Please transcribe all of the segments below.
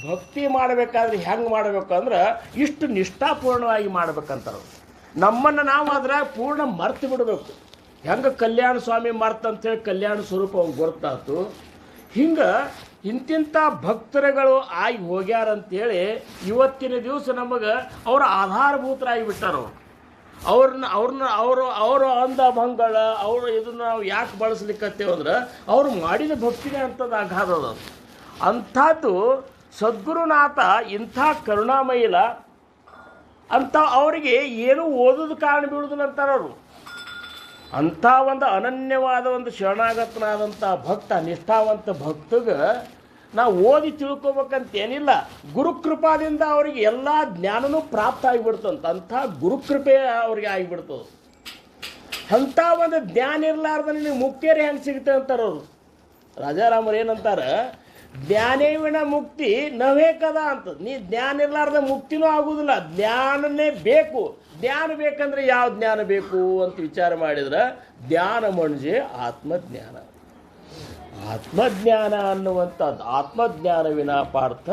ಭಕ್ತಿ ಮಾಡಬೇಕಾದ್ರೆ ಹೆಂಗೆ ಮಾಡಬೇಕು ಅಂದ್ರೆ ಇಷ್ಟು ನಿಷ್ಠಾಪೂರ್ಣವಾಗಿ ಮಾಡ್ಬೇಕಂತಾರೆ. ನಮ್ಮನ್ನು ನಾವು ಅದ್ರಾಗ ಪೂರ್ಣ ಮರ್ತು ಬಿಡಬೇಕು. ಹೆಂಗೆ ಕಲ್ಯಾಣ ಸ್ವಾಮಿ ಮರ್ತ ಅಂತೇಳಿ ಕಲ್ಯಾಣ ಸ್ವರೂಪ ಅವ್ನು ಗೊತ್ತಾಯ್ತು, ಹಿಂಗೆ ಇಂತಿಂಥ ಭಕ್ತರುಗಳು ಆಗಿ ಹೋಗ್ಯಾರಂತೇಳಿ ಇವತ್ತಿನ ದಿವಸ ನಮಗೆ ಅವರ ಆಧಾರಭೂತರಾಗಿ ಬಿಟ್ಟಾರ. ಅವರು ಅಂದ ಭಂಗಳ ಅವರು ಇದನ್ನು ನಾವು ಯಾಕೆ ಬಳಸ್ಲಿಕ್ಕತ್ತೇವೆ ಅಂದ್ರೆ ಅವರು ಮಾಡಿದ ಭಕ್ತಿನೇ ಅಂಥದ್ದು ಆಘಾತದ. ಅಂಥದ್ದು ಸದ್ಗುರುನಾಥ ಇಂಥ ಕರುಣಾಮಯಿಲ ಅಂತ ಅವರಿಗೆ ಏನೂ ಓದೋದು ಕಾರಣ ಬೀಳುದಿಲ್ಲ ಅಂತಾರೆ ಅವರು. ಅಂಥ ಒಂದು ಅನನ್ಯವಾದ ಒಂದು ಶರಣಾಗತನಾದಂಥ ಭಕ್ತ, ನಿಷ್ಠಾವಂತ ಭಕ್ತಗೆ ನಾವು ಓದಿ ತಿಳ್ಕೊಬೇಕಂತೇನಿಲ್ಲ. ಗುರುಕೃಪಾದಿಂದ ಅವರಿಗೆ ಎಲ್ಲ ಜ್ಞಾನನೂ ಪ್ರಾಪ್ತ ಆಗಿಬಿಡ್ತಂತ. ಅಂಥ ಗುರುಕೃಪೆ ಅವ್ರಿಗೆ ಆಗಿಬಿಡ್ತದೆ. ಅಂಥ ಒಂದು ಜ್ಞಾನ ಇರಲಾರ್ದ ನಿನಗೆ ಮುಕ್ತಿಯರೇ ಹೆಂಗೆ ಸಿಗುತ್ತೆ ಅಂತಾರೆ ಅವರು. ರಾಜಾರಾಮರು ಏನಂತಾರೆ, ಜ್ಞಾನೇವಿನ ಮುಕ್ತಿ ನವೇ ಕದ ಅಂತ. ನೀ ಜ್ಞಾನ ಇರಲಾರ್ದ ಮುಕ್ತಿನೂ ಆಗುವುದಿಲ್ಲ, ಜ್ಞಾನನೇ ಬೇಕು. ಜ್ಞಾನ ಬೇಕಂದ್ರೆ ಯಾವ ಜ್ಞಾನ ಬೇಕು ಅಂತ ವಿಚಾರ ಮಾಡಿದ್ರೆ ಜ್ಞಾನ ಮಣ್ಜೆ ಆತ್ಮಜ್ಞಾನ. ಆತ್ಮಜ್ಞಾನ ಅನ್ನುವಂಥದ್ದು, ಆತ್ಮಜ್ಞಾನವಿನ ಪಾರ್ಥ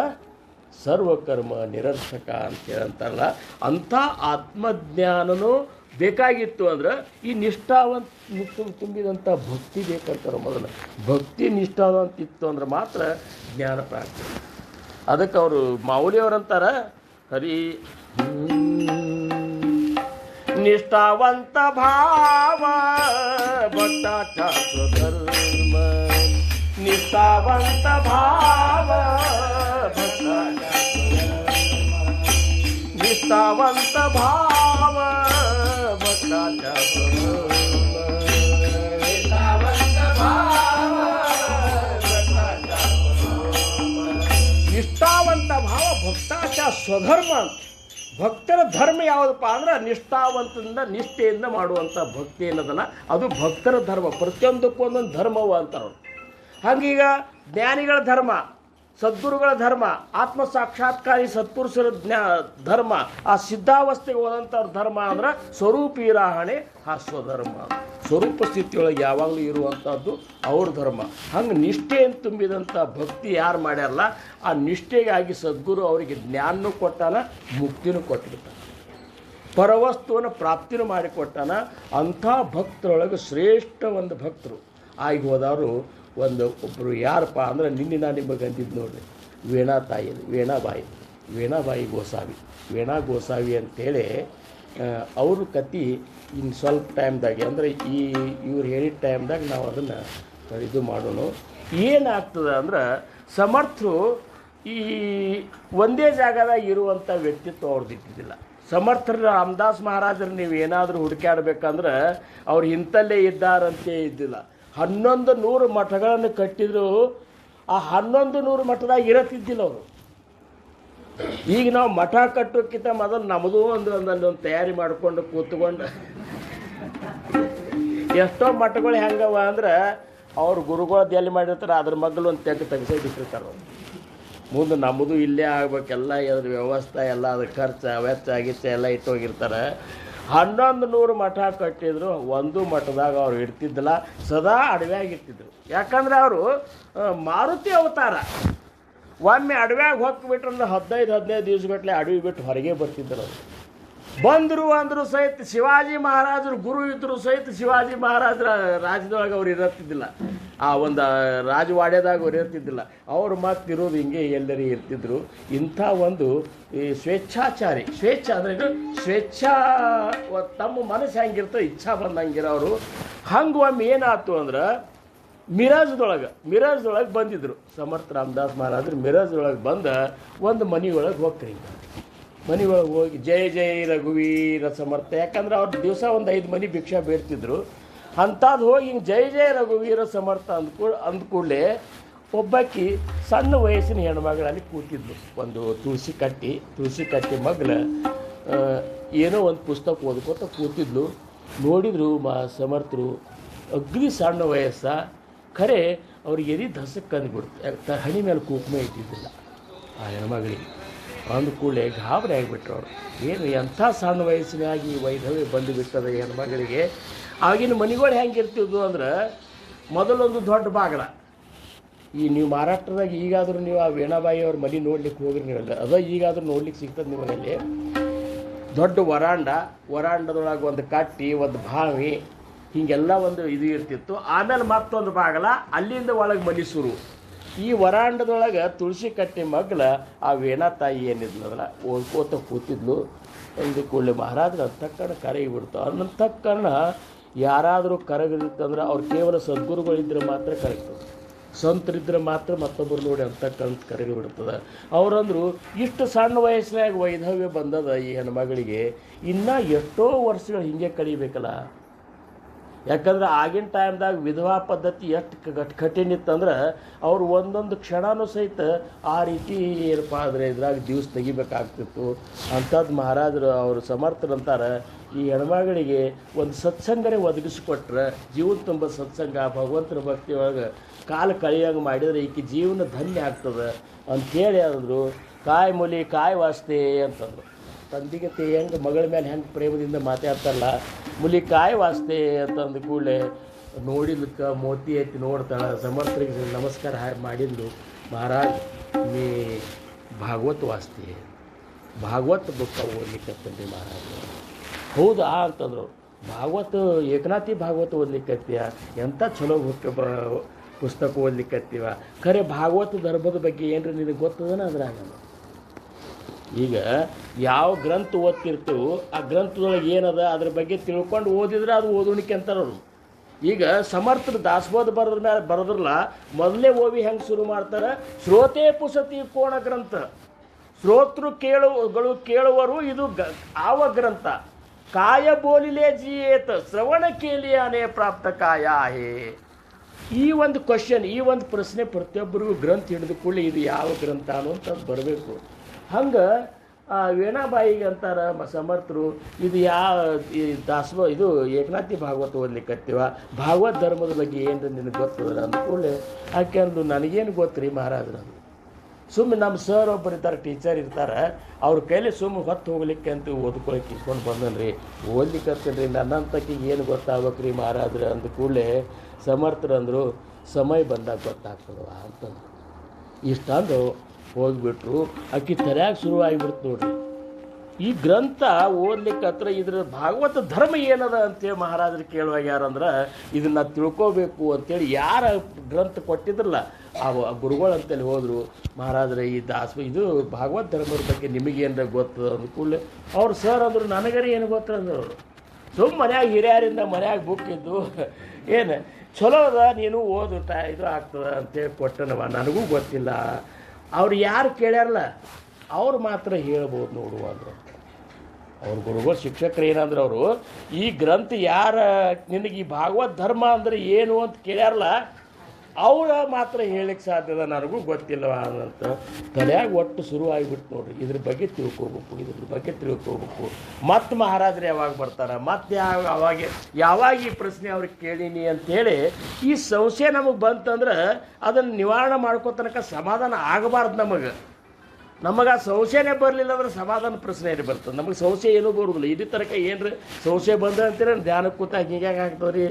ಸರ್ವಕರ್ಮ ನಿರರ್ಥಕ ಅಂತೇಳಿ ಅಂತಾರಲ್ಲ, ಅಂಥ ಆತ್ಮಜ್ಞಾನನೂ ಬೇಕಾಗಿತ್ತು ಅಂದ್ರೆ ಈ ನಿಷ್ಠಾವಂತ ತುಂಬಿದಂಥ ಭಕ್ತಿ ಬೇಕಂತಾರೆ. ಮೊದಲು ಭಕ್ತಿ ನಿಷ್ಠಾವಂತಿತ್ತು ಅಂದ್ರೆ ಮಾತ್ರ ಜ್ಞಾನ ಪ್ರಾಪ್ತಿ. ಅದಕ್ಕೆ ಅವರು ಮಾವುಲಿಯವರಂತಾರ, ಹರಿ ನಿಷ್ಠಾವಂತ ಭಾವ ಭಕ್ತಾಚಾರ ಸ್ವಧರ್ಮ, ನಿಷ್ಠಾವಂತ ಭಾವ ಭಕ್ತಾಚಾರ ನಿಷ್ಠಾವಂತ ಭಾವ ಭಕ್ತಾಚಾರ ನಿಷ್ಠಾವಂತ ಭಾವ ಭಕ್ತಾಚಾರ ಸ್ವಧರ್ಮ. ಭಕ್ತರ ಧರ್ಮ ಯಾವುದಪ್ಪ ಅಂದ್ರೆ ನಿಷ್ಠಾವಂತದಿಂದ ನಿಷ್ಠೆಯಿಂದ ಮಾಡುವಂಥ ಭಕ್ತಿ ಏನದಲ್ಲ ಅದು ಭಕ್ತರ ಧರ್ಮ. ಪ್ರತಿಯೊಂದಕ್ಕೂ ಒಂದೊಂದು ಧರ್ಮವು ಅಂತಾರೆ. ಹಂಗೀಗ ಜ್ಞಾನಿಗಳ ಧರ್ಮ, ಸದ್ಗುರುಗಳ ಧರ್ಮ, ಆತ್ಮ ಸಾಕ್ಷಾತ್ಕಾರಿ ಸತ್ಪುರುಷರ ಧರ್ಮ, ಆ ಸಿದ್ಧಾವಸ್ಥೆಗೆ ಹೋದಂಥವ್ರ ಧರ್ಮ ಅಂದ್ರೆ ಸ್ವರೂಪೀರಾಹಣೆ ಆ ಸ್ವಧರ್ಮ. ಸ್ವರೂಪ ಸ್ಥಿತಿಯೊಳಗೆ ಯಾವಾಗಲೂ ಇರುವಂಥದ್ದು ಅವ್ರ ಧರ್ಮ. ಹಂಗೆ ನಿಷ್ಠೆಯನ್ನು ತುಂಬಿದಂಥ ಭಕ್ತಿ ಯಾರು ಮಾಡ್ಯಾರಲ್ಲ ಆ ನಿಷ್ಠೆಗಾಗಿ ಸದ್ಗುರು ಅವರಿಗೆ ಜ್ಞಾನನೂ ಕೊಟ್ಟಾನ, ಮುಕ್ತಿನೂ ಕೊಟ್ಬಿಟ್ಟಾನ, ಪರವಸ್ತುವನ್ನು ಪ್ರಾಪ್ತಿನೂ ಮಾಡಿಕೊಟ್ಟಾನ. ಅಂಥ ಭಕ್ತರೊಳಗೆ ಶ್ರೇಷ್ಠ ಒಂದು ಭಕ್ತರು ಆಗಿ ಹೋದವರು ಒಬ್ಬರು ಯಾರಪ್ಪ ಅಂದ್ರೆ ನಿನ್ನೆ ನಾನು ನಿಮಗೆ ಅಂದಿದ್ದು ನೋಡ್ರಿ, ವೀಣಾ ತಾಯಿ, ವೀಣಾಬಾಯಿ ಗೋಸಾವಿ. ವೀಣಾ ಗೋಸಾವಿ ಅಂತೇಳಿ ಅವ್ರ ಕತೆ ಇನ್ನು ಸ್ವಲ್ಪ ಟೈಮ್ದಾಗೆ ಅಂದರೆ ಇವ್ರು ಹೇಳಿದ ಟೈಮ್ದಾಗ ನಾವು ಅದನ್ನು ಇದು ಮಾಡೋಣ. ಏನಾಗ್ತದೆ ಅಂದ್ರೆ ಸಮರ್ಥರು ಈ ಒಂದೇ ಜಾಗದಾಗ ಇರುವಂಥ ವ್ಯಕ್ತಿತ್ವ ಅವ್ರದ್ದು ಇದ್ದಿದ್ದಿಲ್ಲ. ಸಮರ್ಥರ ರಾಮದಾಸ್ ಮಹಾರಾಜರು ನೀವು ಏನಾದರೂ ಹುಡುಕಾಡ್ಬೇಕಂದ್ರೆ ಅವ್ರು ಇಂಥಲ್ಲೇ ಇದ್ದಾರಂತೆ ಇದ್ದಿಲ್ಲ. 1100 ಮಠಗಳನ್ನು ಕಟ್ಟಿದ್ರು. ಆ 1100 ಮಠದಾಗ ಇರತ್ತಿದ್ದಿಲ್ಲ ಅವರು. ಈಗ ನಾವು ಮಠ ಕಟ್ಟೋಕ್ಕಿಂತ ಮೊದಲು ನಮ್ಮದು ಒಂದು ತಯಾರಿ ಮಾಡಿಕೊಂಡು ಕೂತ್ಕೊಂಡು ಎಷ್ಟೋ ಮಠಗಳು ಹೆಂಗವ ಅಂದ್ರೆ ಅವ್ರ ಗುರುಗಳು ಎಲ್ಲಿ ಮಾಡಿರ್ತಾರೆ ಅದ್ರ ಮಗ್ಗಲು ಒಂದು ತೆಗೆಸೇ ಬಿಟ್ಟಿರ್ತಾರೆ ಅವರು. ಮುಂದೆ ನಮ್ಮದು ಇಲ್ಲೇ ಆಗ್ಬೇಕೆಲ್ಲ ಅದ್ರ ವ್ಯವಸ್ಥೆ ಎಲ್ಲ ಅದ್ರ ಖರ್ಚು ವೆಚ್ಚ ಗಿಚ್ಚ ಎಲ್ಲ ಇಟ್ಟೋಗಿರ್ತಾರೆ. 1100 ಮಠ ಕಟ್ಟಿದ್ರು, ಒಂದು ಮಠದಾಗ ಅವ್ರು ಇರ್ತಿದ್ದಿಲ್ಲ, ಸದಾ ಅಡವ್ಯಾಗಿರ್ತಿದ್ರು. ಯಾಕಂದ್ರೆ ಅವರು ಮಾರುತಿ ಅವತಾರ. ಒಮ್ಮೆ ಅಡವ್ಯಾಗ ಹೋಗ್ಬಿಟ್ರಂದ್ರೆ 15 ದಿವಸಗಟ್ಟಲೆ ಅಡವಿ ಬಿಟ್ಟು ಹೊರಗೆ ಬರ್ತಿದ್ದರು ಅವರು. ಬಂದರು ಅಂದರೂ ಸಹಿತ ಶಿವಾಜಿ ಮಹಾರಾಜರು ಗುರು ಇದ್ದರು ಸಹಿತ ಶಿವಾಜಿ ಮಹಾರಾಜರ ರಾಜ್ಯದೊಳಗೆ ಅವ್ರು ಇರತ್ತಿದ್ದಿಲ್ಲ, ಆ ಒಂದು ರಾಜವಾಡ್ಯದಾಗ ಅವ್ರು ಇರ್ತಿದ್ದಿಲ್ಲ. ಅವರು ಇರೋದು ಹಿಂಗೆ ಎಲ್ಲರೂ ಇರ್ತಿದ್ರು. ಇಂಥ ಒಂದು ಈ ಸ್ವೇಚ್ಛಾಚಾರಿ, ಅಂದರೆ ಸ್ವೇಚ್ಛಾ, ತಮ್ಮ ಮನಸ್ಸು ಹೆಂಗಿರ್ತೋ ಇಚ್ಛಾ ಬಂದಂಗಿರೋರು. ಹಂಗೆ ಒಮ್ಮೆ ಏನಾಯ್ತು ಅಂದ್ರೆ ಮಿರಾಜ್ದೊಳಗೆ ಬಂದಿದ್ರು ಸಮರ್ಥ ರಾಮದಾಸ್ ಮಹಾರಾಜರು. ಮಿರಾಜ್ದೊಳಗೆ ಬಂದ ಒಂದು ಮನೆಯೊಳಗೆ ಹೋಗ್ತಾರೆ. ಮನೆಯೊಳಗೆ ಹೋಗಿ ಜಯ ಜಯ ರಘುವೀರ ಸಮರ್ಥ, ಯಾಕಂದ್ರೆ ಅವ್ರು ದಿವಸ ಒಂದು 5 ಮನೆ ಭಿಕ್ಷಾ ಬೇಡ್ತಿದ್ರು. ಅಂಥದ್ದು ಹೋಗಿ ಹಿಂಗೆ ಜಯ ಜಯ ರಘುವೀರ ಸಮರ್ಥ ಅಂದ್ಕೂಡಲೇ ಒಬ್ಬಾಕಿ ಸಣ್ಣ ವಯಸ್ಸಿನ ಹೆಣ್ಮಗಳಲ್ಲಿ ಕೂತಿದ್ಲು. ಒಂದು ತುಳಸಿ ಕಟ್ಟಿ ಮಗ್ಲ ಏನೋ ಒಂದು ಪುಸ್ತಕ ಓದ್ಕೋತ ಕೂತಿದ್ಲು. ನೋಡಿದ್ರು ಸಮರ್ಥರು ಅಗ್ನಿ ಸಣ್ಣ ವಯಸ್ಸ, ಖರೆ ಅವ್ರಿಗೆ ಎದಿ ದಸಕ್ಕೆ ಅಂದ್ಬಿಡ್ತು. ಹಣಿ ಮೇಲೆ ಕುಂಕುಮ ಇಟ್ಟಿದ್ದಿಲ್ಲ ಆ ಹೆಣ್ಮಗಳಿಗೆ. ಅಂದ ಕೂಡಲೇ ಗಾಬರಿ ಆಗಿಬಿಟ್ರು ಅವರು. ಏನು ಎಂಥ ಸಣ್ಣ ವಯಸ್ಸಿನಾಗಿ ವೈಧವ್ಯ ಬಂದು ಬಿಟ್ಟದ ಹೆಣ್ಮಗಳಿಗೆ. ಆಗಿನ ಮನೆಗಳು ಹೆಂಗಿರ್ತಿದ್ವು ಅಂದ್ರೆ ಮೊದಲೊಂದು ದೊಡ್ಡ ಬಾಗಿಲ, ಈ ನೀವು ಮಹಾರಾಷ್ಟ್ರದಾಗ ಈಗಾದರೂ ನೀವು ಆ ವೀಣಾಬಾಯಿ ಅವ್ರ ಮನೆ ನೋಡ್ಲಿಕ್ಕೆ ಹೋಗ್ರಿ ನೀವೆಲ್ಲ ಅದ ಈಗಾದರೂ ನೋಡ್ಲಿಕ್ಕೆ ಸಿಗ್ತದೆ ನಿಮ್ಮಲ್ಲಿ. ದೊಡ್ಡ ವರಾಂಡದೊಳಗೆ ಒಂದು ಕಟ್ಟಿ ಒಂದು ಬಾವಿ ಹೀಗೆಲ್ಲ ಒಂದು ಇದು ಇರ್ತಿತ್ತು. ಆಮೇಲೆ ಮತ್ತೊಂದು ಬಾಗಲ ಅಲ್ಲಿಂದ ಒಳಗೆ ಮನೆ ಶುರು. ಈ ವರಾಂಡದೊಳಗೆ ತುಳಸಿ ಕಟ್ಟಿ ಮಗ್ಲ ಆ ವೀಣಾ ತಾಯಿ ಏನಿದ್ಲಲ್ಲ ಓದ್ಕೋತ ಕೂತಿದ್ಲು. ಒಂದು ಕೂಡಲೇ ಮಹಾರಾಜರು ಅಂತಕ್ಕಣ ಕರಗಿಬಿಡ್ತು. ಅನ್ನೋ ತಕ್ಕಣ ಯಾರಾದರೂ ಕರಗಿತ್ತಂದ್ರೆ ಅವ್ರು ಕೇವಲ ಸದ್ಗುರುಗಳಿದ್ರೆ ಮಾತ್ರ ಕರಗ್ತದೆ, ಸಂತರಿದ್ರೆ ಮಾತ್ರ ಮತ್ತೊಬ್ಬರು ನೋಡಿ ಅಂತಕ್ಕಂಥ ಕರಗಿ ಬಿಡ್ತದೆ. ಅವರಂದ್ರು ಇಷ್ಟು ಸಣ್ಣ ವಯಸ್ಸಿನಾಗ ವೈಧವ್ಯ ಬಂದದ ಈ ಹೆಣ್ಮಗಳಿಗೆ, ಇನ್ನೂ ಎಷ್ಟೋ ವರ್ಷಗಳು ಹಿಂಗೆ ಕಳಿಬೇಕಲ್ಲ. ಯಾಕಂದ್ರೆ ಆಗಿನ ಟೈಮ್ದಾಗ ವಿಧವಾ ಪದ್ಧತಿ ಎಷ್ಟು ಕಠಿಣ ಇತ್ತಂದ್ರೆ ಅವ್ರು ಒಂದೊಂದು ಕ್ಷಣನೂ ಸಹಿತ ಆ ರೀತಿ ಏನಪ್ಪ ಆದರೆ ಇದ್ರಾಗ ದಿವಸ ತೆಗಿಬೇಕಾಗ್ತಿತ್ತು. ಅಂಥದ್ದು ಮಹಾರಾಜರು ಅವರು ಸಮರ್ಥರಂತಾರೆ, ಈ ಹೆಣ್ಮಗಳಿಗೆ ಒಂದು ಸತ್ಸಂಗನೇ ಒದಗಿಸ್ಕೊಟ್ರೆ ಜೀವನ ತುಂಬ ಸತ್ಸಂಗ ಭಗವಂತನ ಭಕ್ತಿ ಒಳಗೆ ಕಾಲು ಕಳೆಯೋಂಗೆ ಮಾಡಿದರೆ ಈಕೆ ಜೀವನ ಧನ್ಯ ಆಗ್ತದೆ ಅಂಥೇಳಿ ಅಂದರು. ಕಾಯಿ ಮೂಲಿ ಕಾಯಿ ವಾಸ್ತೆ ಅಂತಂದರು. ತಂದಿಗೆ ಹೆಂಗೆ ಮಗಳ ಮೇಲೆ ಹೆಂಗೆ ಪ್ರೇಮದಿಂದ ಮಾತಾಡ್ತಾರಲ್ಲ, ಮುಲಿ ಕಾಯಿ ವಾಸ್ತೆ ಅಂತಂದು ಕೂಡಲೇ ನೋಡಿದ್ಲಕ್ಕೆ ಮೋತಿ ಎತ್ತಿ ನೋಡ್ತಾಳೆ. ಸಮರ್ಥರಿಗೆ ನಮಸ್ಕಾರ ಮಾಡಿದ್ಲು. ಮಹಾರಾಜ್ ನೀ ಭಾಗವತ್ ವಾಸ್ತೆ, ಭಾಗವತ್ ಬುಕ್ಕ ಓದ್ಲಿಕ್ಕತ್ತಂದ್ರಿ ಮಹಾರಾಜ. ಹೌದಾ ಅಂತಂದರು. ಭಾಗವತ್ ಏಕನಾಥಿ ಭಾಗವತ ಓದ್ಲಿಕ್ಕತ್ತೀಯ, ಎಂಥ ಚಲೋ ಪುಸ್ತಕ ಓದ್ಲಿಕ್ಕತ್ತೀವ. ಖರೆ ಭಾಗವತ ಧರ್ಮದ ಬಗ್ಗೆ ಏನ್ರಿ ನಿನಗೆ ಗೊತ್ತದನ ಅದ್ರಾಗ. ಈಗ ಯಾವ ಗ್ರಂಥ ಓದ್ತಿರ್ತೀವೋ ಆ ಗ್ರಂಥದೊಳಗೆ ಏನದ ಅದ್ರ ಬಗ್ಗೆ ತಿಳ್ಕೊಂಡು ಓದಿದ್ರೆ ಅದು ಓದೋಣಿಕೆ ಅಂತಾರವರು. ಈಗ ಸಮರ್ಥರು ದಾಸಬೋಧ ಬರೆದ್ರಲ್ಲ ಮೊದಲೇ ಓವಿ ಹೆಂಗೆ ಶುರು ಮಾಡ್ತಾರೆ, ಶ್ರೋತೆ ಪುಸತಿ ಕೋಣ ಗ್ರಂಥ, ಶ್ರೋತೃ ಕೇಳುವರು ಇದು ಆವ ಗ್ರಂಥ, ಕಾಯ ಬೋಲಿಲೇ ಜಿಯೇತ ಶ್ರವಣ ಕೇಲಿಯಾನೇ ಪ್ರಾಪ್ತ ಕಾಯ ಹೇ. ಈ ಒಂದು ಕ್ವಶನ್, ಈ ಒಂದು ಪ್ರಶ್ನೆ ಪ್ರತಿಯೊಬ್ಬರಿಗೂ ಗ್ರಂಥ ಹಿಡಿದು ಕೂಡಲೇ ಇದು ಯಾವ ಗ್ರಂಥ ಅನ್ನೋಂಥದ್ದು ಬರಬೇಕು. ಹಂಗೆ ವೀಣಾಬಾಯಿಗೆ ಅಂತಾರೆ ಸಮರ್ಥರು, ಇದು ಈ ಇದು ಏಕನಾಥಿ ಭಾಗವತ ಓದ್ಲಿಕ್ಕತ್ತೀವ, ಭಾಗವತ್ ಧರ್ಮದ ಬಗ್ಗೆ ಏನು ನಿನಗೆ ಗೊತ್ತದ ಅಂದ್ಕೊಳ್ಳಿ. ಆಕೆ ಅಂದು ನನಗೇನು ಗೊತ್ತು ರೀ ಮಹಾರಾಜರು. ಸುಮ್ಮನೆ ನಮ್ಮ ಸರ್ ಒಬ್ಬರು ಇರ್ತಾರೆ, ಟೀಚರ್ ಇರ್ತಾರೆ, ಅವ್ರ ಕೈಲಿ ಸುಮ್ಮನೆ ಹೊತ್ತು ಹೋಗ್ಲಿಕ್ಕೆ ಅಂತ ಓದ್ಕೊಳಕ್ಕೆ ಇಟ್ಕೊಂಡು ಬಂದನ್ರಿ, ಓದ್ಲಿಕ್ಕೆ ರೀ ನನ್ನಂತಕ್ಕಿಗೆ ಏನು ಗೊತ್ತಾಗ್ಬೇಕು ರೀ ಮಹಾರಾಜರು ಅಂದ ಕೂಡಲೇ ಸಮರ್ಥರು ಅಂದರು, ಸಮಯ ಬಂದಾಗ ಗೊತ್ತಾಗ್ತದವ ಅಂತಂದು. ಇಷ್ಟಂದು ಹೋಗಿಬಿಟ್ರು. ಆಕೆ ತಲೆಯಾಗ ಶುರುವಾಗಿಬಿಡ್ತು ನೋಡ್ರಿ. ಈ ಗ್ರಂಥ ಓದ್ಲಿಕ್ಕೆ ಹತ್ರ ಇದ್ರ ಭಾಗವತ ಧರ್ಮ ಏನದ ಅಂತೇಳಿ ಮಹಾರಾಜರು ಕೇಳುವಾಗ ಯಾರಂದ್ರೆ ಇದನ್ನು ತಿಳ್ಕೋಬೇಕು ಅಂತೇಳಿ ಯಾರ ಗ್ರಂಥ ಕೊಟ್ಟಿದ್ರಲ್ಲ ಆ ಗುರುಗಳು ಅಂತೇಳಿ ಹೋದರು. ಮಹಾರಾಜರೇ ಈ ಇದು ಭಾಗವತ ಧರ್ಮದ ಬಗ್ಗೆ ನಿಮಗೇನಾರ ಗೊತ್ತದ ಅಂದ ಕೂಡಲೇ ಅವ್ರು ಸರ್ ಅಂದರು, ನನಗರಿ ಏನು ಗೊತ್ತಂದ್ರೆ ಅವರು ಸುಮ್ಮ ಮನ್ಯಾಗ ಹಿರಿಯರಿಂದ ಮನ್ಯಾಗ ಬುಕ್ ಇದ್ದು ಏನು ಚಲೋ ಅದ ನೀನು ಓದು ಇದು ಆಗ್ತದ ಅಂತೇಳಿ ಕೊಟ್ಟನವ, ನನಗೂ ಗೊತ್ತಿಲ್ಲ. ಅವ್ರು ಯಾರು ಕೇಳ್ಯಾರಲ್ಲ ಅವ್ರು ಮಾತ್ರ ಹೇಳ್ಬೋದು ನೋಡುವ ಅಂದರು. ಅವ್ರ ಗುರುಗಳು ಶಿಕ್ಷಕರು ಏನಂದ್ರೆ ಅವರು ಈ ಗ್ರಂಥ ಯಾರ ನಿನಗೆ ಈ ಭಾಗವತ್ ಧರ್ಮ ಅಂದರೆ ಏನು ಅಂತ ಕೇಳ್ಯಾರಲ್ಲ ಅವ್ರ ಮಾತ್ರ ಹೇಳಿಕ್ಕೆ ಸಾಧ್ಯದ, ನನಗೂ ಗೊತ್ತಿಲ್ಲವ ಅಂತ ತಲೆಯಾಗ ಒಟ್ಟು ಶುರುವಾಗಿಬಿಟ್ಟು ನೋಡ್ರಿ. ಇದ್ರ ಬಗ್ಗೆ ತಿಳ್ಕೋಬೇಕು. ಮತ್ತು ಮಹಾರಾಜರು ಯಾವಾಗ ಬರ್ತಾರೆ, ಮತ್ತು ಯಾವಾಗ ಈ ಪ್ರಶ್ನೆ ಅವ್ರಿಗೆ ಕೇಳೀನಿ ಅಂಥೇಳಿ ಈ ಸಂಶಯ ನಮಗೆ ಬಂತಂದ್ರೆ ಅದನ್ನು ನಿವಾರಣೆ ಮಾಡ್ಕೋತನಕ ಸಮಾಧಾನ ಆಗಬಾರ್ದು. ನಮಗೆ ಆ ಸಂಶಯನೇ ಬರಲಿಲ್ಲ ಅಂದ್ರೆ ಸಮಾಧಾನ ಪ್ರಶ್ನೆ ಏನು ಬರ್ತದೆ. ನಮಗೆ ಸಂಶಯ ಏನೂ ಬರೋದಿಲ್ಲ. ಇದೇ ತನಕ ಏನ್ರಿ ಸಂಶಯ ಬಂದ ಅಂತೀರ ಧ್ಯಾನಕ್ಕೆ ಕೂತಾಗ ಹೀಗೆ ಆಗ್ತದ್ರಿ,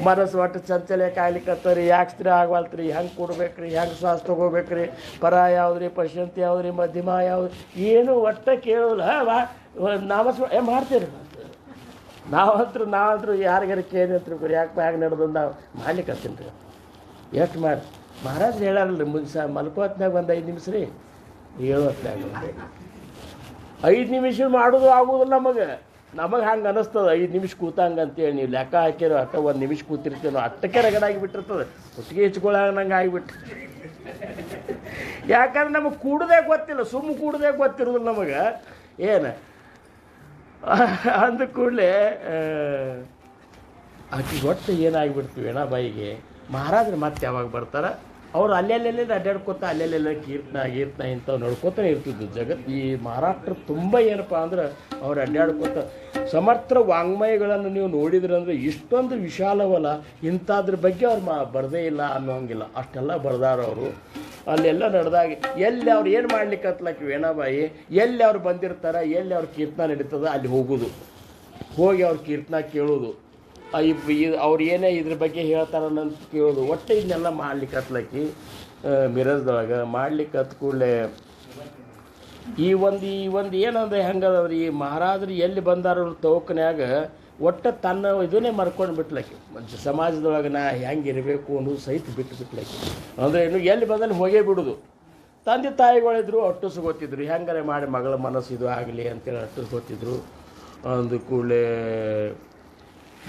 ಮನಸ್ಸು ಒಟ್ಟು ಚಂಚಲ ಕಾಯ್ಲಿಕ್ಕತ್ತರಿ, ಯಾಕೆ ಸ್ಥಿರ ಆಗವಲ್ತ್ರಿ, ಹೆಂಗೆ ಕೊಡ್ಬೇಕ್ರಿ, ಹೆಂಗೆ ಶ್ವಾಸ ತೊಗೋಬೇಕ್ರಿ, ಪರ ಯಾವುದ್ರಿ, ಪಶ್ಯಂತಿ ಯಾವುದ್ರಿ, ಮಧ್ಯಮ ಯಾವ್ದು, ಏನು ಒಟ್ಟ ಕೇಳೋಲ್ಲ. ನಾಮಸ್ಮರಣೆ ಮಾಡ್ತೀರಿ. ನಾವಂತರೂ ಯಾರಿಗಾರ ಕೇಳಿದ್ರಿ ಗುರಿ ಯಾಕೆ ಬ್ಯಾಗ್ ನಡೆದು ನಾವು ಮಾಡ್ಲಿಕ್ಕತ್ತೀನಿ ರೀ. ಎಷ್ಟು ಮಾಡಿ ಮಹಾರಾಜರು ಹೇಳಲ್ರಿ ಮಲ್ಕೋತ್ನಾಗ ಒಂದು 5 ನಿಮಿಷ ರೀ, ಹೇಳೋತ್ನಾಗ 5 ನಿಮಿಷ ಮಾಡೋದು ಆಗೋದಿಲ್ಲ ನಮಗೆ ಹಂಗೆ ಅನ್ನಿಸ್ತದೆ. 5 ನಿಮಿಷ ಕೂತಂಗೆ ಅಂತೇಳಿ ನೀವು ಲೆಕ್ಕ ಹಾಕಿರೋ ಅಟ್ಟ 1 ನಿಮಿಷ ಕೂತಿರ್ತೀನೋ ಅಟ್ಟಕ್ಕೆ ರಗಡಾಗಿ ಬಿಟ್ಟಿರ್ತದೆ, ಒಟ್ಟಿಗೆ ಹೆಚ್ಕೊಳ್ಳಂಗೆ ಆಗಿಬಿಟ್ಟು. ಯಾಕಂದ್ರೆ ನಮಗೆ ಕೂಡೋದೇ ಗೊತ್ತಿಲ್ಲ, ಸುಮ್ಮ ಕೂಡೋದೇ ಗೊತ್ತಿರೋದಿಲ್ಲ ನಮಗೆ ಏನು ಅಂದ ಕೂಡಲೇ ಆಕೆ ಒಟ್ಟು ಏನಾಗಿಬಿಡ್ತೀವಿ ವೀಣಾಬಾಯಿಗೆ. ಮಹಾರಾಜರು ಮತ್ತೆ ಯಾವಾಗ ಬರ್ತಾರೆ ಅವ್ರು ಅಲ್ಲೆಲ್ಲೆಲ್ಲ ಅಡ್ಡಾಡ್ಕೋತ ಅಲ್ಲೆಲ್ಲೆಲ್ಲ ಕೀರ್ತನ ಇಂಥವು ನೋಡ್ಕೋತಾನೆ ಇರ್ತಿದ್ದು ಜಗತ್ತು. ಈ ಮಹಾರಾಷ್ಟ್ರ ತುಂಬ ಏನಪ್ಪ ಅಂದ್ರೆ ಅವ್ರು ಅಡ್ಡಾಡ್ಕೋತ ಸಮರ್ಥ ವಾಂಗ್ಮಯಗಳನ್ನು ನೀವು ನೋಡಿದ್ರಂದ್ರೆ ಇಷ್ಟೊಂದು ವಿಶಾಲವಲ್ಲ, ಇಂಥದ್ರ ಬಗ್ಗೆ ಅವ್ರು ಬರದೇ ಇಲ್ಲ ಅನ್ನೋಂಗಿಲ್ಲ, ಅಷ್ಟೆಲ್ಲ ಬರ್ದಾರ ಅವರು. ಅಲ್ಲೆಲ್ಲ ನಡೆದಾಗ ಎಲ್ಲಿ ಅವ್ರು ಏನು ಮಾಡ್ಲಿಕ್ಕೆ ಹತ್ಲಕ್ಕೆ ವೀಣಾಬಾಯಿ ಎಲ್ಲಿ ಅವ್ರು ಬಂದಿರ್ತಾರೆ, ಎಲ್ಲಿ ಅವ್ರ ಕೀರ್ತನ ನಡೀತದೆ ಅಲ್ಲಿ ಹೋಗೋದು, ಹೋಗಿ ಅವ್ರ ಕೀರ್ತನ ಕೇಳೋದು. ಅವ್ರು ಏನೇ ಇದ್ರ ಬಗ್ಗೆ ಹೇಳ್ತಾರಲ್ಲ ಅಂತ ಕೇಳೋದು. ಒಟ್ಟು ಇದನ್ನೆಲ್ಲ ಮಾಡ್ಲಿಕ್ಕೆ ಹತ್ಲಕ್ಕಿ ಮಿರಜ್ದೊಳಗೆ ಮಾಡ್ಲಿಕ್ಕೆ ಹತ್ ಕೂಡಲೇ ಈ ಒಂದು ಏನಂದ್ರೆ ಹೆಂಗದವ್ರಿ, ಈ ಮಹಾರಾಜರು ಎಲ್ಲಿ ಬಂದಾರ ತವಕನ್ಯಾಗ ಒಟ್ಟು ತನ್ನ ಇದನ್ನೇ ಮರ್ಕೊಂಡು ಬಿಟ್ಲಕ್ಕೆ, ಸಮಾಜದೊಳಗೆ ನಾ ಹೆಂಗೆ ಇರಬೇಕು ಅನ್ನೋದು ಸಹಿತ ಬಿಟ್ಲಕ್ಕೆ. ಅಂದರೆ ಇನ್ನು ಎಲ್ಲಿ ಬಂದಲ್ಲಿ ಹೋಗೇ ಬಿಡೋದು. ತಂದೆ ತಾಯಿಗಳಿದ್ರು ಅಟ್ಟಿಸ್ಕೊತಿದ್ರು, ಹೆಂಗಾರೆ ಮಾಡಿ ಮಗಳ ಮನಸ್ಸು ಇದು ಆಗಲಿ ಅಂತೇಳಿ ಅಟ್ಟಿಸ್ಕೊತಿದ್ರು. ಅಂದ ಕೂಡಲೇ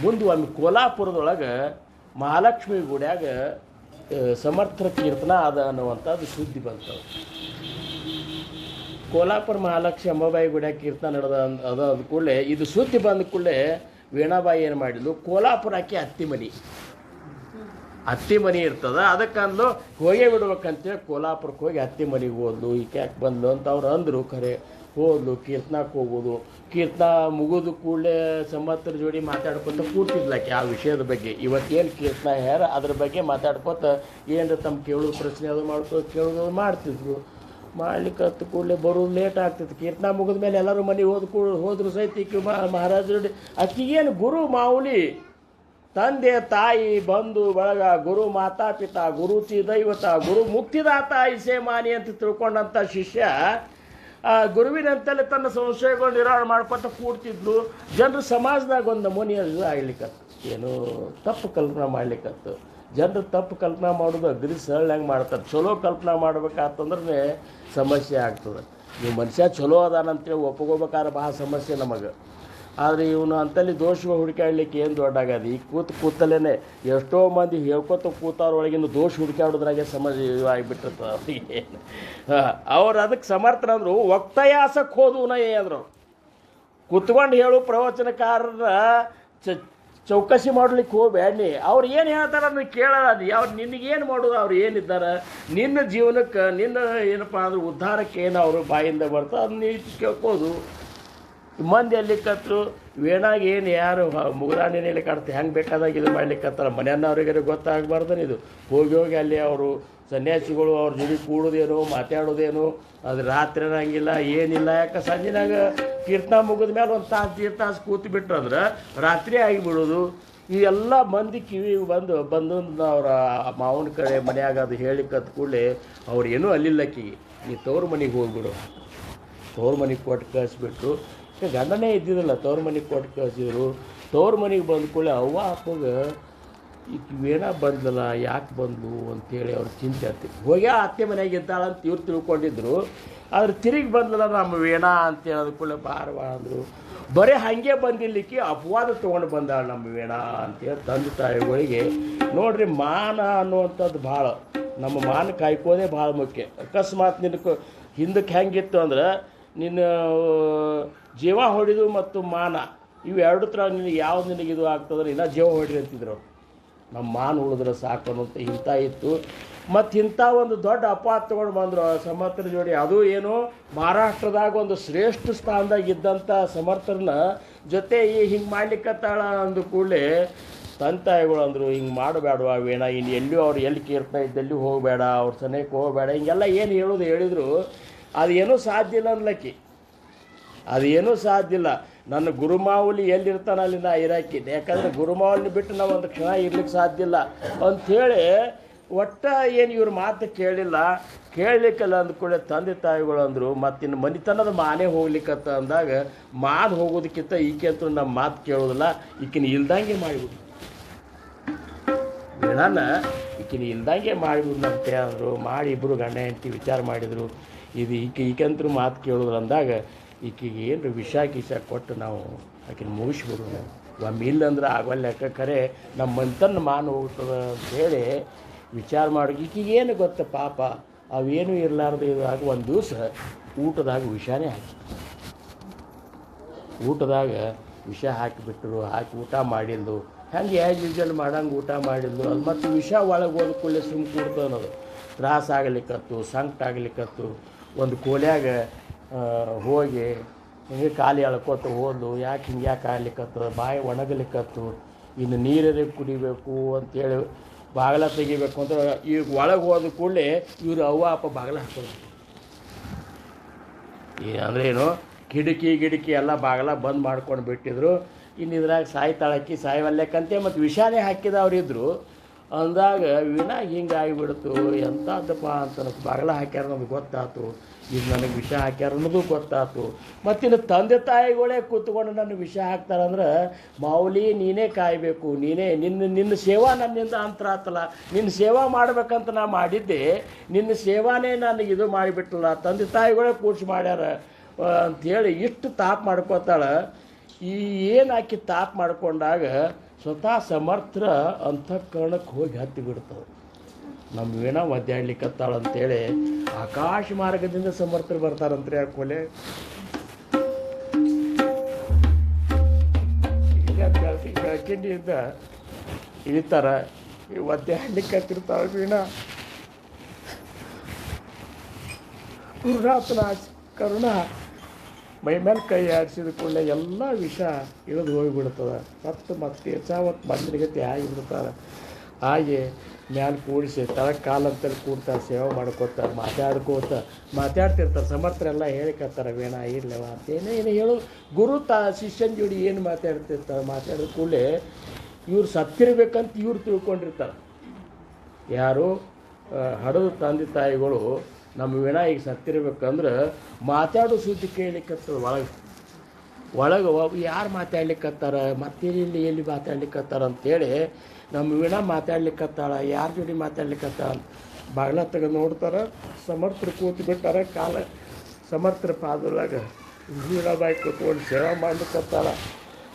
ಮುಂದೆ ಒಮ್ಮೆ ಕೋಲಾಪುರದೊಳಗೆ ಮಹಾಲಕ್ಷ್ಮಿ ಗುಡಿಯಾಗ ಸಮರ್ಥರ ಕೀರ್ತನ ಅದ ಅನ್ನುವಂಥದ್ದು ಸುದ್ದಿ ಬಂತವು. ಕೋಲಾಪುರ ಮಹಾಲಕ್ಷ್ಮಿ ಅಂಬಾಬಾಯಿ ಗುಡಿಯಾಗ ಕೀರ್ತನ ನಡೆದ ಅದ ಅಂದ ಕೂಡಲೇ ಇದು ಸುದ್ದಿ ಬಂದ ಕೂಡಲೇ ವೀಣಾಬಾಯಿ ಏನು ಮಾಡಿದ್ಲು, ಕೋಲಾಪುರಕ್ಕೆ ಅತ್ತಿ ಮನೆ ಇರ್ತದ, ಅದಕ್ಕಂದು ಹೋಗೇ ಬಿಡ್ಬೇಕಂತೇಳಿ ಕೋಲಾಪುರಕ್ಕೆ ಹೋಗಿ ಅತ್ತಿ ಮನೆಗೆ ಹೋದ್ಲು. ಈಕೆ ಯಾಕೆ ಬಂದ್ಲು ಅಂತ ಅವ್ರು ಅಂದರು. ಖರೆ ಹೋದ್ಲು, ಕೀರ್ತನಕ್ಕೆ ಹೋಗೋದು. ಕೀರ್ತನ ಮುಗಿದು ಕೂಡಲೇ ಸಮರ್ಥರ ಜೋಡಿ ಮಾತಾಡ್ಕೊತ ಕೂರ್ತಿದ್ಲಾಕೆ ಆ ವಿಷಯದ ಬಗ್ಗೆ. ಇವತ್ತೇನು ಕೀರ್ತನ ಯಾರ ಅದ್ರ ಬಗ್ಗೆ ಮಾತಾಡ್ಕೊತ ಏನರ ತಮ್ಮ ಕೇಳೋದು ಪ್ರಶ್ನೆ ಅದು ಕೇಳೋದು ಮಾಡ್ತಿದ್ರು. ಮಾಡ್ಲಿಕ್ಕೆ ಹತ್ತು ಕೂಡಲೇ ಬರೋದು ಲೇಟ್ ಆಗ್ತಿತ್ತು. ಕೀರ್ತನ ಮುಗಿದ ಮೇಲೆ ಎಲ್ಲರೂ ಮನೆಗೆ ಹೋದ್ರು ಸಹಿತ ಈಕೆ ಮಹಾರಾಜರು ಆಕಿಗೇನು ಗುರು ಮಾವುಲಿ, ತಂದೆ ತಾಯಿ ಬಂಧು ಬಳಗ, ಗುರು ಮಾತಾ ಪಿತಾ, ಗುರುಚಿ ದೈವತ, ಗುರು ಮುಕ್ತಿದಾತ ಇಸೆ ಮಾನಿ ಅಂತ ತಿಳ್ಕೊಂಡಂಥ ಶಿಷ್ಯ ಗುರುವಿನಂತಲೇ ತನ್ನ ಸಂಶಯಗಳು ನಿರಾವಣೆ ಮಾಡ್ಕೊತ ಕೂಡ್ತಿದ್ಲು. ಜನರು ಸಮಾಜದಾಗ ಒಂದು ನಮೂನಿ ಆಗ್ಲಿಕ್ಕತ್ತು, ಏನು ತಪ್ಪು ಕಲ್ಪನೆ ಮಾಡ್ಲಿಕ್ಕತ್ತು. ಜನರು ತಪ್ಪು ಕಲ್ಪನೆ ಮಾಡೋದು ಅಗ್ರಿ ಸರಳಂಗೆ ಮಾಡ್ತಾರೆ. ಚಲೋ ಕಲ್ಪನೆ ಮಾಡ್ಬೇಕಾತಂದ್ರೆ ಸಮಸ್ಯೆ ಆಗ್ತದೆ. ನೀವು ಮನುಷ್ಯ ಚಲೋ ಅದಾನಂತೇಳಿ ಒಪ್ಕೋಬೇಕಾದ್ರೆ ಭಾಳ ಸಮಸ್ಯೆ ನಮಗೆ. ಆದರೆ ಇವನು ಅಂತಲ್ಲಿ ದೋಷಗಳು ಹುಡುಕಾಡ್ಲಿಕ್ಕೆ ಏನು ದೊಡ್ಡಾಗದು. ಈ ಕೂತಲೇ ಎಷ್ಟೋ ಮಂದಿ ಹೇಳ್ಕೊತ ಕೂತವ್ರೊಳಗಿನ ದೋಷ ಹುಡುಕಾಡೋದ್ರಾಗೆ ಸಮಸ್ಯೆ ಆಗಿಬಿಟ್ಟಿರ್ತದೆ ಅವ್ರಿಗೆ. ಅವ್ರು ಅದಕ್ಕೆ ಸಮರ್ಥರಂದ್ರು ಒಕ್ತಯಾಸಕ್ಕೆ ಹೋದವನ ಅಂದರು. ಕುತ್ಕೊಂಡು ಹೇಳು ಪ್ರವಚನಕಾರರ ಚೌಕಸಿ ಮಾಡ್ಲಿಕ್ಕೆ ಹೋಗ್ಬೇಡಿ. ಅವ್ರು ಏನು ಹೇಳ್ತಾರೆ ಅದನ್ನು ಕೇಳಲ್ಲ. ಅವ್ರು ನಿನಗೇನು ಮಾಡೋದು, ಅವ್ರು ಏನಿದ್ದಾರೆ ನಿನ್ನ ಜೀವನಕ್ಕೆ ನಿನ್ನ ಏನಪ್ಪ ಅಂದ್ರೆ ಉದ್ಧಾರಕ್ಕೆ ಏನು ಅವರು ಬಾಯಿಂದ ಬರ್ತೋ ಅದನ್ನ ನೀ ಕೇಳ್ಕೋದು. ಮಂದಿ ಅಲ್ಲಿ ಕತ್ತರು ವೇಣಾಗ ಏನು ಯಾರು ಮುಗುದಾಣಿನಲ್ಲಿ ಕಾಡ್ತೆ ಹೆಂಗೆ ಬೇಕಾದಾಗ ಇದು ಮಾಡ್ಲಿಕ್ಕತ್ತಾರ. ಮನೆಯವ್ರಿಗೆ ಗೊತ್ತಾಗಬಾರ್ದು. ಇದು ಹೋಗಿ ಅಲ್ಲಿ ಅವರು ಸನ್ಯಾಸಿಗಳು ಅವ್ರ ಜೊತೆ ಕೂಡೋದೇನು ಮಾತಾಡೋದೇನು ಅದು ರಾತ್ರಿ ಹಂಗಿಲ್ಲ ಏನಿಲ್ಲ. ಯಾಕೆ ಸಂಜೆನಾಗ ಕೀರ್ತನ ಮುಗಿದ ಮೇಲೆ ಒಂದು ತಾಸು ಕೂತು ಬಿಟ್ರು ಅಂದ್ರೆ ರಾತ್ರಿ ಆಗಿಬಿಡೋದು. ಈ ಎಲ್ಲ ಮಂದಿ ಕಿವಿ ಬಂದು ಅವರ ಮಾವನ ಕಡೆ ಮನೆಯಾಗ ಅದು ಹೇಳಿಕತ್ ಕೂಡಲೇ ಅವ್ರು ಏನೂ ಅಲ್ಲಿಲ್ಲಕ್ಕಿಗೆ ನೀ ತವ್ರ ಮನೆಗೆ ಹೋಗ್ಬಿಡು. ತವ್ರ ಮನೆಗೆ ಕೊಟ್ಟು ಕಳಿಸ್ಬಿಟ್ರು. ಗಂಡನೇ ಇದ್ದಿದ್ದಿಲ್ಲ, ತವ್ರ ಮನೆಗೆ ಕೊಟ್ಟು ಕಳಿಸಿದ್ರು. ತವ್ರ ಮನೆಗೆ ಬಂದ ಕೂಡಲೇ ಅವ್ವ ಅಪ್ಪಗೆ ಈಗ ವೀಣಾ ಬಂದಲ್ಲ ಯಾಕೆ ಬಂದು ಅಂತೇಳಿ ಅವ್ರು ಚಿಂತೆ ಆಗ್ತಿತ್ತು. ಹೋಗ್ಯಾ ಅತ್ತೆ ಮನೆಯಾಗ ಇದ್ದಾಳಂತ ಇವ್ರು ತಿಳ್ಕೊಂಡಿದ್ರು. ಆದ್ರೆ ತಿರುಗಿ ಬಂದಲ್ಲ ನಮ್ಮ ವೀಣಾ ಅಂತೇಳಿ ಅದ ಕೂಡಲೇ ಬಾರ ಅಂದರು. ಬರೀ ಹಾಗೆ ಬಂದಿರ್ಲಿಕ್ಕೆ ಅಪವಾದ ತೊಗೊಂಡು ಬಂದಾಳ ನಮ್ಮ ವೀಣಾ ಅಂತೇಳಿ ತಂದೆ ತಾಯಿಗಳಿಗೆ. ನೋಡ್ರಿ, ಮಾನ ಅನ್ನುವಂಥದ್ದು ಭಾಳ, ನಮ್ಮ ಮಾನ ಕಾಯ್ಕೋದೇ ಭಾಳ ಮುಖ್ಯ. ಅಕಸ್ಮಾತ್ ನಿನ್ನ ಹಿಂದಕ್ಕೆ ಹೆಂಗಿತ್ತು ಅಂದ್ರೆ ನಿನ್ನ ಜೀವ ಹೊಡಿದು ಮತ್ತು ಮಾನ ಇವು ಎರಡು ಥರ ನಿನಗೆ ಯಾವ್ದು ನಿನಗಿದು ಆಗ್ತದ್ರೆ ಇಲ್ಲ ಜೀವ ಹೊಡಿರಿ ಅಂತಿದ್ರು. ನಮ್ಮ ಮಾನ ಉಳಿದ್ರೆ ಸಾಕು ಅನ್ನೋಂಥ ಇಂಥ ಇತ್ತು. ಮತ್ತು ಇಂಥ ಒಂದು ದೊಡ್ಡ ಅಪವಾದ ತೊಗೊಂಡು ಬಂದರು ಸಮರ್ಥರ ಜೋಡಿ. ಅದು ಏನು ಮಹಾರಾಷ್ಟ್ರದಾಗ ಒಂದು ಶ್ರೇಷ್ಠ ಸ್ಥಾನದಾಗ ಇದ್ದಂಥ ಸಮರ್ಥರನ್ನ ಜೊತೆ ಹಿಂಗೆ ಮಾಡ್ಲಿಕ್ಕತ್ತಾಳ ಅಂದ ಕೂಡಲೇ ತಂತಾಯಿಗಳು ಅಂದರು ಹಿಂಗೆ ಮಾಡಬೇಡವಾ ವೀಣಾ, ಇನ್ನು ಎಲ್ಲಿಯೂ ಅವ್ರು ಎಲ್ಲಿ ಕೀರ್ತನ ಇದ್ದಲ್ಲಿ ಹೋಗಬೇಡ, ಅವ್ರ ಸನೇಕ್ಕೆ ಹೋಗಬೇಡ, ಹಿಂಗೆಲ್ಲ ಏನು ಹೇಳಿದ್ರು. ಅದೇನೂ ಸಾಧ್ಯ ಇಲ್ಲ ಅನ್ಲಕ್ಕಿ, ಅದೇನೂ ಸಾಧ್ಯ ಇಲ್ಲ. ನನ್ನ ಗುರುಮಾವಲಿ ಎಲ್ಲಿರ್ತಾನೆ ಅಲ್ಲಿ ನಾ ಇರಾಕಿದ್ದೆ. ಯಾಕಂದರೆ ಗುರುಮಾವಲಿನ ಬಿಟ್ಟು ನಾವು ಒಂದು ಕ್ಷಣ ಇರ್ಲಿಕ್ಕೆ ಸಾಧ್ಯ ಇಲ್ಲ ಅಂಥೇಳಿ ಒಟ್ಟು ಏನು ಇವ್ರ ಮಾತು ಕೇಳಲಿಕ್ಕಲ್ಲ ಅಂದ್ಕೊಳ್ಳೆ ತಂದೆ ತಾಯಿಗಳು ಅಂದರು. ಮತ್ತಿನ್ನು ಮನಿತನದ ಮಾನೇ ಹೋಗ್ಲಿಕ್ಕತ್ತ ಅಂದಾಗ ಮಾನ ಹೋಗೋದಕ್ಕಿಂತ ಈಕೆ ಅಂತೂ ನಮ್ಮ ಮಾತು ಕೇಳೋದಿಲ್ಲ, ಈಕಿನ ಇಲ್ದಂಗೆ ಮಾಡಿಬಿಡು ಬೇಡನ, ಈಕಿನ ಇಲ್ದಂಗೆ ಮಾಡಿಬಿಡ್ನಂತೆ ಅಂದರು. ಮಾಡಿ ಇಬ್ಬರು ಗಂಡ ಹೆಂಡತಿ ವಿಚಾರ ಮಾಡಿದರು. ಇದು ಈಕೆಂತರೂ ಮಾತು ಕೇಳೋದು ಅಂದಾಗ ಈಕೆಗೆ ಏನು ವಿಷ ಕೊಟ್ಟು ನಾವು ಆಕಿನ ಮುಗಿಸ್ಬಿಡೋಣ. ಒಮ್ಮೆ ಇಲ್ಲಂದ್ರೆ ಆಗಲ್ಲ. ಯಾಕೆ ಖರೆ ನಮ್ಮ ಮಂತನ್ನ ಮಾನ ಹೋಗ್ತದೆ ಅಂಥೇಳಿ ವಿಚಾರ ಮಾಡಿ ಈಕೆಗೆ ಏನು ಗೊತ್ತ ಪಾಪ ಅವೇನು ಇರಲಾರ್ದು ಇದಾಗ ಒಂದು ದಿವಸ ಊಟದಾಗ ವಿಷಾನೇ ಊಟದಾಗ ವಿಷ ಹಾಕಿಬಿಟ್ರು. ಹಾಕಿ ಊಟ ಮಾಡಿದ್ದು ಹೆಂಗೆ ಆ್ಯಸ್ ಯೂಶಲ್ ಮಾಡಂಗೆ ಊಟ ಮಾಡಿದ್ದು. ಅದು ಮತ್ತು ವಿಷ ಒಳಗೆ ಹೋದ ಕೂಡಲೇ ಸುಮ್ಮ ಕೂಡ್ತು ಅನ್ನೋದು ತ್ರಾಸ ಆಗಲಿಕ್ಕತ್ತು, ಸಂಕಟ ಆಗಲಿಕ್ಕತ್ತು. ಒಂದು ಕೋಲ್ಯಾಗ ಹೋಗಿ ಹಿಂಗೆ ಖಾಲಿ ಎಳ್ಕೊತ ಹೋದ್ಲು. ಯಾಕೆ ಹಿಂಗೆ ಯಾಕೆ ಆಗ್ಲಿಕ್ಕತ್ತು, ಬಾಯಿ ಒಣಗಲಿಕ್ಕತ್ತು. ಇನ್ನು ನೀರೇ ಕುಡಿಬೇಕು ಅಂತೇಳಿ ಬಾಗಿಲ ತೆಗಿಬೇಕು ಅಂತ ಈಗ ಒಳಗೆ ಹೋದ ಕೂಡಲೇ ಇವರು ಅವ್ವ ಅಪ್ಪ ಬಾಗಿಲ ಹಾಕೋದು. ಅಂದ್ರೇನು ಕಿಟಕಿ ಎಲ್ಲ ಬಾಗಿಲ ಬಂದ್ ಮಾಡ್ಕೊಂಡು ಬಿಟ್ಟಿದ್ರು. ಇನ್ನು ಇದ್ರಾಗ ಸಾಯ್ತಾಳಕ್ಕಿ ಸಾಯವಲ್ಲೇಕಂತೆ ಮತ್ತು ವಿಷಾನೇ ಹಾಕಿದವ್ರಿದ್ರು ಅಂದಾಗ ವೀಣಾ ಹಿಂಗೆ ಆಗಿಬಿಡ್ತು ಎಂಥದ್ದಪ್ಪ ಅಂತ ಬಾಗಲ ಹಾಕ್ಯಾರ ನಮ್ಗೆ ಗೊತ್ತಾಯ್ತು, ಇದು ನನಗೆ ವಿಷ ಹಾಕ್ಯಾರ ಅನ್ನೋದು ಗೊತ್ತಾಯ್ತು. ಮತ್ತಿನ್ನು ತಂದೆ ತಾಯಿಗಳೇ ಕೂತ್ಕೊಂಡು ನನಗೆ ವಿಷ ಹಾಕ್ತಾರಂದ್ರೆ ಮಾವುಲಿ ನೀನೇ ಕಾಯಬೇಕು, ನೀನೇ ನಿನ್ನ ಸೇವಾ ನನ್ನಿಂದ ಅಂತರ ಆತಲ್ಲ, ನಿನ್ನ ಸೇವಾ ಮಾಡ್ಬೇಕಂತ ನಾ ಮಾಡಿದ್ದೆ, ನಿನ್ನ ಸೇವಾನೇ ನನಗೆ ಇದು ಮಾಡಿಬಿಟ್ಟಲ್ಲ, ತಂದೆ ತಾಯಿಗಳೇ ಕೂಡ್ಸಿ ಮಾಡ್ಯಾರ ಅಂಥೇಳಿ ಇಷ್ಟು ತಾಪ್ ಮಾಡ್ಕೋತಾಳೆ. ಈ ಏನು ಆಕಿ ತಾಪ್ ಮಾಡ್ಕೊಂಡಾಗ ಸ್ವತಃ ಸಮರ್ಥರ ಅಂತಃಕರಣಕ್ಕೆ ಹೋಗಿ ಹತ್ತಿ ಬಿಡ್ತವೆ. ನಮ್ಮ ವೀಣಾ ಒದ್ದಾಡ್ಲಿಕ್ಕತ್ತಾಳ ಅಂತೇಳಿ ಆಕಾಶ ಮಾರ್ಗದಿಂದ ಸಮರ್ಥರು ಬರ್ತಾರಂತ್ರಿ ಆ ಕೊಲೆ. ಈಗ ಬೆಳಕಿಂಡಿಯಿಂದ ಇಳಿತಾರ, ಒದ್ದಾಡ್ಲಿಕ್ಕೆ ಹತ್ತಿರ್ತಾವ ವೀಣಾ. ಗುರುನಾಥನ ಕರುಣ ಮೈ ಮೇಲೆ ಕೈ ಆಡಿಸಿದ ಕೂಡಲೇ ಎಲ್ಲ ವಿಷ ಇಳಿದು ಹೋಗಿಬಿಡ್ತದೆ. ಮತ್ತೆ ಹೆಚ್ಚಾವತ್ತು ಬಂದ್ರಿಗತಿ ಆಗಿಬಿಡ್ತಾರೆ. ಹಾಗೆ ಮ್ಯಾಲೆ ಕೂಡಿಸಿ ತಳಕ್ಕೆ ಕಾಲಂತಲ್ಲಿ ಕೂಡ್ತಾರೆ, ಸೇವೆ ಮಾಡ್ಕೋತಾರೆ, ಮಾತಾಡ್ತಿರ್ತಾರೆ. ಸಮರ್ಥರೆಲ್ಲ ಹೇಳಿಕತ್ತಾರೆ ವೀಣಾ ಇರ್ಲವ ಅಂತ ಏನೇ ಹೇಳು. ಗುರು ಶಿಷ್ಯನ ಜೋಡಿ ಏನು ಮಾತಾಡ್ತಿರ್ತಾರೆ. ಮಾತಾಡಿದ ಕೂಡಲೇ ಇವ್ರು ಸತ್ತಿರ್ಬೇಕಂತ ಇವ್ರು ತಿಳ್ಕೊಂಡಿರ್ತಾರೆ. ಯಾರು ಹಡದು ತಂದೆ ತಾಯಿಗಳು ನಮ್ಮ ವೀಣಾ ಈಗ ಸತ್ತಿರ್ಬೇಕಂದ್ರೆ ಮಾತಾಡೋ ಸುದ್ದಿ ಕೇಳಲಿಕ್ಕತ್ತದ ಒಳಗೆ ಯಾರು ಮಾತಾಡ್ಲಿಕ್ಕತ್ತಾರ, ಎಲ್ಲಿ ಮಾತಾಡ್ಲಿಕ್ಕತ್ತಾರ ಅಂತೇಳಿ ನಮ್ಮ ವೀಣಾ ಮಾತಾಡ್ಲಿಕ್ಕತ್ತಾಳ. ಯಾರ ಜೋಡಿ ಮಾತಾಡ್ಲಿಕ್ಕತ್ತಾಳ ಅಂತ ಬಾಗಿಲ ತೆಗೆದು ನೋಡ್ತಾರೆ. ಸಮರ್ಥರು ಕೂತು ಬಿಟ್ಟಾರ. ಕಾಲ ಸಮರ್ಥರ ಪಾದದಾಗ ವೀಣಾಬಾಯಿ ಕೂತ್ಕೊಂಡು ಸೇವೆ ಮಾಡ್ಲಿಕ್ಕತ್ತಾಳ.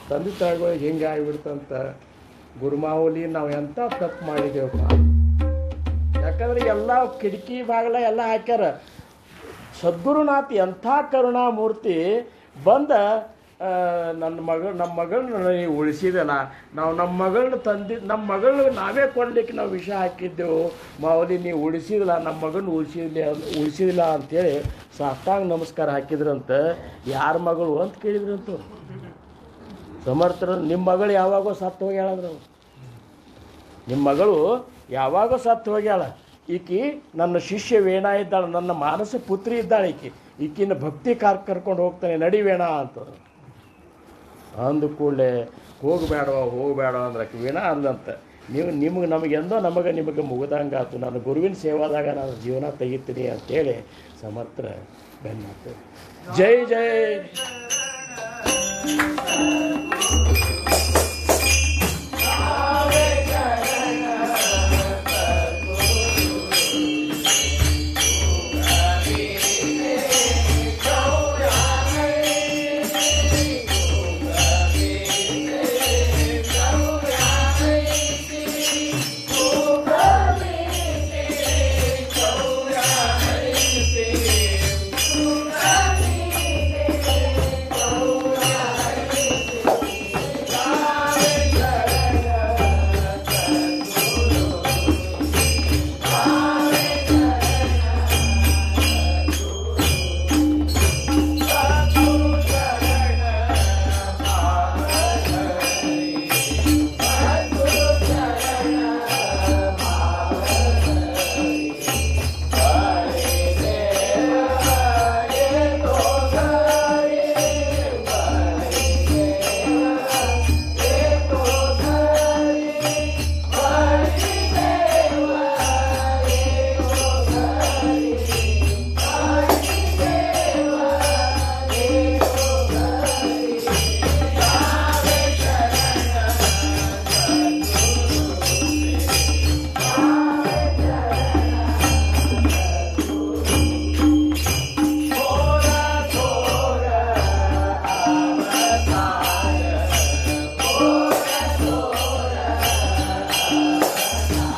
ತಂದೆ ತಾಯಿಗಳಿಗೆ ಹಿಂಗೆ ಆಗಿಬಿಡ್ತಂತ. ಗುರುಮಾವಲಿ ನಾವು ಎಂಥ ತಪ್ಪು ಮಾಡಿದೇವಪ್ಪ. ಯಾಕಂದ್ರೆ ಎಲ್ಲ ಕಿಟಕಿ ಬಾಗಿಲ ಎಲ್ಲ ಹಾಕ್ಯಾರ. ಸದ್ಗುರುನಾಥ್ ಎಂಥ ಕರುಣಾಮೂರ್ತಿ ಬಂದ ನಮ್ಮ ಮಗಳನ್ನ ನೀವು ಉಳಿಸಿದಲ್ಲ, ನಾವು ನಮ್ಮ ಮಗಳನ್ನ ನಾವೇ ಕೊಡ್ಲಿಕ್ಕೆ ನಾವು ವಿಷ ಹಾಕಿದ್ದೆವು, ಮಾವಲಿ ನೀವು ಉಳಿಸಿದಿಲ್ಲ, ನಮ್ಮ ಮಗನ ಉಳಿಸಿದಿಲ್ಲ ಅಂಥೇಳಿ ಸಾಷ್ಟಾಂಗ ನಮಸ್ಕಾರ ಹಾಕಿದ್ರಂತ. ಯಾರ ಮಗಳು ಅಂತ ಕೇಳಿದ್ರಂತ ಸಮರ್ಥರು. ನಿಮ್ಮ ಮಗಳು ಯಾವಾಗೋ ಸತ್ತು ಹೋಗ್ಯಾಳಂದ್ರು. ನಿಮ್ಮ ಮಗಳು ಯಾವಾಗ ಸತ್ತು ಹೋಗ್ಯಾಳ. ಈಕಿ ನನ್ನ ಶಿಷ್ಯ ವೀಣಾ ಇದ್ದಾಳೆ, ನನ್ನ ಮಾನಸ ಪುತ್ರಿ ಇದ್ದಾಳೆ. ಈಕಿನ ಭಕ್ತಿ ಕರ್ಕೊಂಡು ಹೋಗ್ತಾನೆ, ನಡಿ ವೀಣಾ ಅಂತ ಅಂದ ಕೂಡಲೇ ಹೋಗಬೇಡ ಅಂದ್ರೆ ವೀಣಾ ಅಂದಂತೆ, ನಿಮಗೆ ಮುಗಿದಂಗಾತು, ನಾನು ಗುರುವಿನ ಸೇವಾದಾಗ ನಾನು ಜೀವನ ತೆಗಿತೀನಿ ಅಂತೇಳಿ ಸಮರ್ಥ ಬೆನ್ನ. ಜೈ ಜೈ